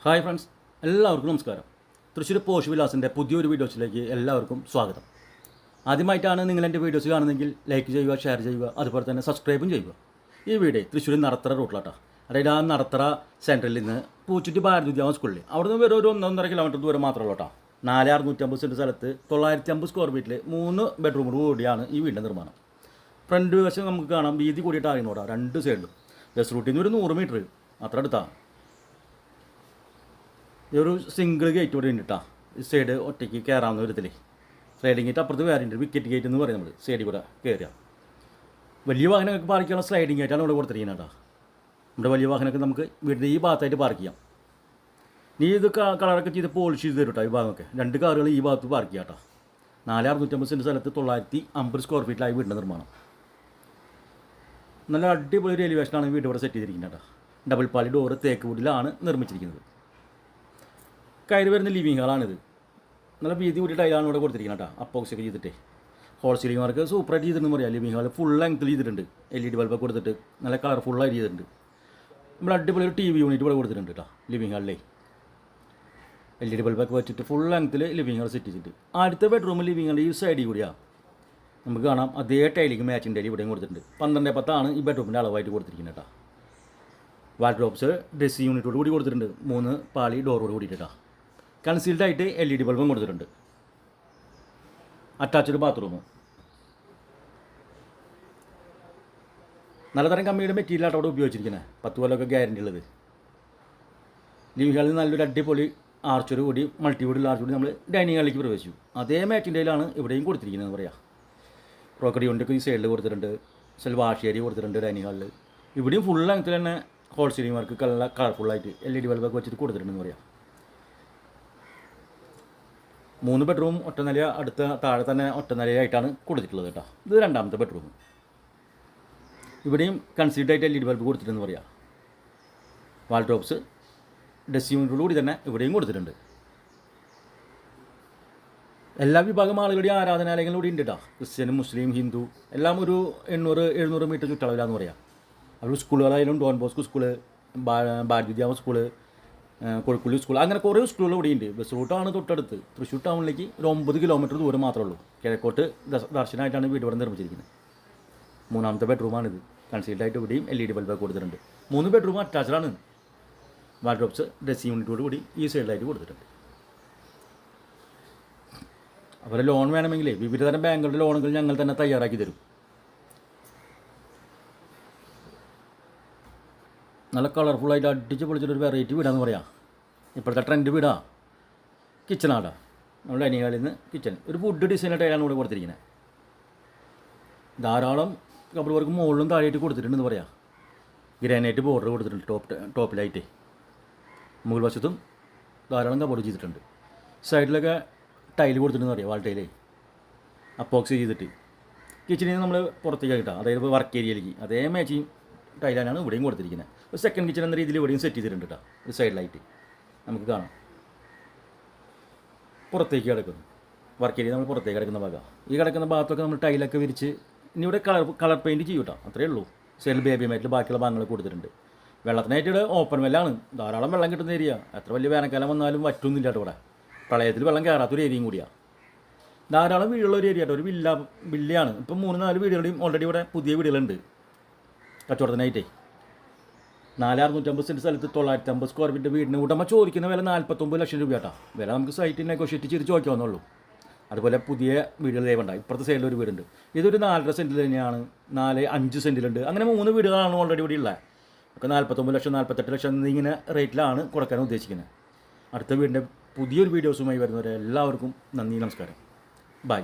Hi friends, എല്ലാവർക്കും നമസ്കാരം. Thrissur posh വിലാസിൻ്റെ പുതിയൊരു വീഡിയോസിലേക്ക് എല്ലാവർക്കും സ്വാഗതം. ആദ്യമായിട്ടാണ് നിങ്ങൾ എൻ്റെ വീഡിയോസ് കാണുന്നതെങ്കിൽ ലൈക്ക് ചെയ്യുക, ഷെയർ ചെയ്യുക, അതുപോലെ തന്നെ സബ്സ്ക്രൈബും ചെയ്യുക. ഈ വീഡിയോ തൃശ്ശൂർ നടത്തറ റൂട്ടിലാട്ടോ. അതായത് ആ നടത്തറ സെൻറ്ററിൽ നിന്ന് പൂച്ചുറ്റി ഭാരതവിദ്യാഭ്യാസ സ്കൂളിൽ അവിടെ നിന്ന് വെറും ഒരു 1.5 കിലോമീറ്റർ ദൂരം മാത്രമേ ഉള്ളൂ കേട്ടോ. 4650 സെൻറ്റ് സ്ഥലത്ത് 950 സ്ക്വയർ ഫീറ്റിൽ 3 ബെഡ്റൂമോട് കൂടിയാണ് ഈ വീടിൻ്റെ നിർമ്മാണം. ഫ്രണ്ട് വശം നമുക്ക് കാണാം, വീതി കൂടിയിട്ട് അറിയുന്നോടാ. രണ്ട് സൈഡിലും ബസ് റൂട്ടിൽ നിന്ന് ഒരു 100 മീറ്റർ അത്ര അടുത്താണ്. ഒരു സിംഗിൾ ഗേറ്റ് ഇവിടെ ഉണ്ട് കേട്ടോ. ഈ സൈഡ് ഒറ്റയ്ക്ക് കയറാവുന്ന വിധത്തിൽ സ്ലൈഡിങ് ഗേറ്റ് അപ്പുറത്ത് വേറെ ഉണ്ട്. വിക്കറ്റ് ഗേറ്റ് എന്ന് പറയും നമ്മൾ. സൈഡിൽ കൂടെ കയറുക. വലിയ വാഹനങ്ങൾക്ക് പാർക്ക് ചെയ്യാനുള്ള സ്ലൈഡിങ് ഗേറ്റാണ് ഇവിടെ കൊടുത്തിരിക്കുന്നത് കേട്ടോ. നമ്മുടെ വലിയ വാഹനമൊക്കെ നമുക്ക് വീടിൻ്റെ ഈ ഭാഗത്തായിട്ട് പാർക്ക് ചെയ്യാം. നീ ഇത് കളറൊക്കെ ചെയ്ത് പോളിഷ് ചെയ്ത് തരും കേട്ടോ. ഈ ഭാഗമൊക്കെ 2 കാറുകൾ ഈ ഭാഗത്ത് പാർക്ക് ചെയ്യാം കേട്ടോ. 4650 സെൻറ്റ് സ്ഥലത്ത് 950 സ്ക്വയർ ഫീറ്റിലായി വീടിൻ്റെ നിർമ്മാണം. നല്ല അടിപൊളി ഒരു എലിവേഷനാണ് വീട് ഇവിടെ സെറ്റ് ചെയ്തിരിക്കുന്നത് കേട്ടോ. ഡബിൾ പാളി ഡോറ് തേക്ക് വുഡിലാണ് നിർമ്മിച്ചിരിക്കുന്നത്. കയറി വരുന്ന ലിവിങ് ഹാളാണിത്. നല്ല വീതി കൂടി ടൈലാണ് ഇവിടെ കൊടുത്തിരിക്കുന്നത് കേട്ടോ. അപ്പോക്സിയൊക്കെ ചെയ്തിട്ട് ഹോൾ സീലിംഗ് വർക്ക് സൂപ്പറായിട്ട് ചെയ്തിട്ടുണ്ടെന്ന് പറയാം. ലിവിങ് ഹാൾ ഫുൾ ലെങ്ത്തിൽ ചെയ്തിട്ടുണ്ട്. LED ബൾബൊക്കെ കൊടുത്തിട്ട് നല്ല കളർഫുള്ളായിട്ട് ചെയ്തിട്ടുണ്ട്. നമ്മൾ അടിപൊളി ഒരു TV യൂണിറ്റ് ഇവിടെ കൊടുത്തിട്ടുണ്ട് കേട്ടോ. ലിവിങ് ഹാളിലേ LED ബൾബൊക്കെ വെച്ചിട്ട് ഫുൾ ലെങ്ത്തിൽ ലിവിങ് ഹാൾ സെറ്റ് ചെയ്തിട്ട് അടുത്ത ബെഡ്റൂം ലിവിങ് ഹാളിൽ ഈ സൈഡിൽ കൂടിയാണ് നമുക്ക് കാണാം. അതേ ടൈലിക്ക് മാച്ചിങ് ടൈൽ ഇവിടെയും കൊടുത്തിട്ടുണ്ട്. 12x10 ഈ ബെഡ്റൂമിൻ്റെ അളവായിട്ട് കൊടുത്തിരിക്കുന്നത് കേട്ടോ. വാർഡ്രോബ്സ് ഡ്രസ്സിംഗ് യൂണിറ്റോട് കൂടി കൊടുത്തിട്ടുണ്ട്. 3 പാളി ഡോറോട് കൂടിയിട്ട് കേട്ടോ. കൺസീൽഡായിട്ട് LED ബൾബും കൊടുത്തിട്ടുണ്ട്. Attached bathroom. നല്ല തരം കമ്പിയുടെ മെറ്റീരിയലായിട്ട് അവിടെ ഉപയോഗിച്ചിരിക്കുന്നത്. 10 കൊല്ലമൊക്കെ ഗ്യാരണ്ടി ഉള്ളത്. ലിവിംഗ് ഹാളിൽ നല്ലൊരു അടിപൊളി ആർച്ചോട് കൂടി മൾട്ടിവുഡിൽ ആർച്ചോട് നമ്മൾ ഡൈനിങ് ഹാളിലേക്ക് പ്രവേശിച്ചു. അതേ മാച്ചിൻ്റെയിലാണ് ഇവിടെയും കൊടുത്തിരിക്കുന്നത് പറയാം. ക്രോക്കറി യൂണിറ്റൊക്കെ ഈ സൈഡിൽ കൊടുത്തിട്ടുണ്ട്. വാഷ് ഏരിയ കൊടുത്തിട്ടുണ്ട് ഡൈനിങ് ഹാളിൽ. ഇവിടെയും ഫുൾ ലെങ്ത്തിൽ തന്നെ ഹോൾ സീലിംഗ് വർക്ക് നല്ല കളർഫുള്ളായിട്ട് LED ബൾബൊക്കെ വെച്ചിട്ട് കൊടുത്തിട്ടുണ്ടെന്ന് പറയാം. 3 ബെഡ്റൂം ഒറ്റ നില, അടുത്ത താഴെ തന്നെ ഒറ്റ നിലയായിട്ടാണ് കൊടുത്തിട്ടുള്ളത് കേട്ടോ. ഇത് രണ്ടാമത്തെ ബെഡ്റൂം. ഇവിടെയും കൺസീൽഡായിട്ട് LED ബൾബ് കൊടുത്തിട്ടെന്ന് പറയാം. വാൾഡ്രോബ്സ് ഡ്രസ്സിംഗ് യൂണിറ്റോടുകൂടി തന്നെ ഇവിടെയും കൊടുത്തിട്ടുണ്ട്. എല്ലാ വിഭാഗം ആളുകളുടെയും ആരാധനാലയങ്ങളിലൂടെ ഉണ്ട് കേട്ടോ. ക്രിസ്ത്യൻ, മുസ്ലിം, ഹിന്ദു എല്ലാം ഒരു 800-700 മീറ്റർ ചുറ്റളവിലാന്ന് പറയാം. അവർ സ്കൂളുകളായാലും ഡോൺ ബോസ്കോ സ്കൂള്, ഭാരതവിദ്യാഭ്യാസ സ്കൂള്, കൊഴക്കുള്ളി സ്കൂൾ, അങ്ങനെ കുറേ സ്കൂളുകൾ ഇവിടെ ഉണ്ട്. ബസ് റൂട്ടാണ് തൊട്ടടുത്ത്. തൃശ്ശൂർ ടൗണിലേക്ക് ഒരു 9 കിലോമീറ്റർ ദൂരം മാത്രമേ ഉള്ളൂ. കിഴക്കോട്ട് ദർശനമായിട്ടാണ് വീട് ഇവിടെ നിർമ്മിച്ചിരിക്കുന്നത്. 3ാമത്തെ ബെഡ്റൂമാണിത്. കൺസീൽഡായിട്ട് ഇവിടെയും LED ബൾബൊക്കെ കൊടുത്തിട്ടുണ്ട്. 3 ബെഡ്റൂം അറ്റാച്ച്ഡാണ്. വാർഡ്രോബ്സ് ഡ്രസ്സിംഗ് യൂണിറ്റോട് കൂടി ഈ സൈഡിലായിട്ട് കൊടുത്തിട്ടുണ്ട്. അതുപോലെ ലോൺ വേണമെങ്കിലേ വിവിധ തരം ബാങ്കുകളുടെ ലോണുകൾ ഞങ്ങൾ തന്നെ തയ്യാറാക്കി തരും. നല്ല കളർഫുള്ളായിട്ട് അടിച്ച് പൊളിച്ചിട്ടൊരു വെറൈറ്റി വീടാന്ന് പറയാം. ഇപ്പോഴത്തെ ട്രെൻഡ് വീടാ. കിച്ചണാടാ. നമ്മൾ ഡൈനിങ് ഹാളിൽ നിന്ന് കിച്ചൺ ഒരു വുഡ് ഡിസൈൻ ടൈലാണ് ഇവിടെ കൊടുത്തിരിക്കുന്നത്. ധാരാളം കബിൾ വർക്ക് മുകളിലും താഴെയായിട്ട് കൊടുത്തിട്ടുണ്ടെന്ന് പറയാം. ഗ്രാനൈറ്റ് ബോർഡർ കൊടുത്തിട്ടുണ്ട് ടോപ്പിലായിട്ട്. മുകൾ വശത്തും ധാരാളം കബോർഡ് ചെയ്തിട്ടുണ്ട്. സൈഡിലൊക്കെ ടൈല് കൊടുത്തിട്ടുണ്ടെന്ന് പറയാം. വാൾ ടൈലേ അപ്പോക്സി ചെയ്തിട്ട് കിച്ചണിൽ നിന്ന് നമ്മൾ പുറത്തേക്ക് കിട്ടാം. അതായത് വർക്ക് ഏരിയയിലേക്ക് അതേ മാച്ചിങ് ടൈലാണ് ഇവിടെയും കൊടുത്തിരിക്കുന്നത്. ഒരു സെക്കൻഡ് കിച്ചൺ എന്ന രീതിയിൽ ഇവിടെയും സെറ്റ് ചെയ്തിട്ടുണ്ട് കേട്ടോ. ഒരു സൈഡിലായിട്ട് നമുക്ക് കാണാം. പുറത്തേക്ക് കിടക്കുന്നു വർക്ക് ഏരിയ. നമ്മൾ പുറത്തേക്ക് കിടക്കുന്ന ഭാഗം. ഈ കിടക്കുന്ന ഭാഗത്തൊക്കെ നമ്മൾ ടൈലൊക്കെ വിരിച്ച് ഇനി ഇവിടെ കളർ പെയിൻറ്റ് ചെയ്യും കേട്ടോ. അത്രയേ ഉള്ളൂ. സൈഡിൽ ബേബി മാറ്റിൽ ബാക്കിയുള്ള ഭാഗങ്ങൾ കൊടുത്തിട്ടുണ്ട്. വെള്ളത്തിനായിട്ട് ഇവിടെ ഓപ്പൺ വെല്ലാണ്. ധാരാളം വെള്ളം കിട്ടുന്ന ഏരിയ. എത്ര വലിയ വേനൽക്കാലം വന്നാലും വറ്റൊന്നുമില്ല കേട്ടോ. ഇവിടെ പ്രളയത്തിൽ വെള്ളം കയറാത്തൊരു ഏരിയയും കൂടിയാണ്. ധാരാളം വീടുള്ള ഒരു ഏരിയ കേട്ടോ. ഒരു വില്ലയാണ്. ഇപ്പം 3-4 വീടുകളുടെയും ഓൾറെഡി ഇവിടെ പുതിയ വീടുകളുണ്ട് കച്ചവടത്തിനായിട്ടേ. 4650 സെൻറ്റ് സ്ഥലത്ത് 950 സ്ക്വയർ ഫീറ്റ് വീടിന് ഉടമ ചോദിക്കുന്ന വില 49 ലക്ഷം രൂപ കേട്ടോ. വില നമുക്ക് സൈറ്റിൽ നെഗോഷിയേറ്റ് ചെയ്ത് ചോദിക്കാവുന്നുള്ളൂ. അതുപോലെ പുതിയ വീടുകൾ ദയവുണ്ട. ഇപ്പുറത്തെ സൈഡിൽ ഒരു വീടുണ്ട്. ഇതൊരു 4.5 സെൻറ്റിൽ തന്നെയാണ്. 4-5 സെൻറ്റിലുണ്ട്. അങ്ങനെ 3 വീടുകളാണ് ഓൾറെഡി ഇവിടെ ഉള്ളത്. ഒക്കെ 49 ലക്ഷം 48 ലക്ഷം എന്നിങ്ങനെ റേറ്റിലാണ് കൊടുക്കാൻ ഉദ്ദേശിക്കുന്നത്. അടുത്ത വീടിൻ്റെ പുതിയൊരു വീഡിയോസുമായി വരുന്നവരെ എല്ലാവർക്കും നന്ദി, നമസ്കാരം, ബൈ.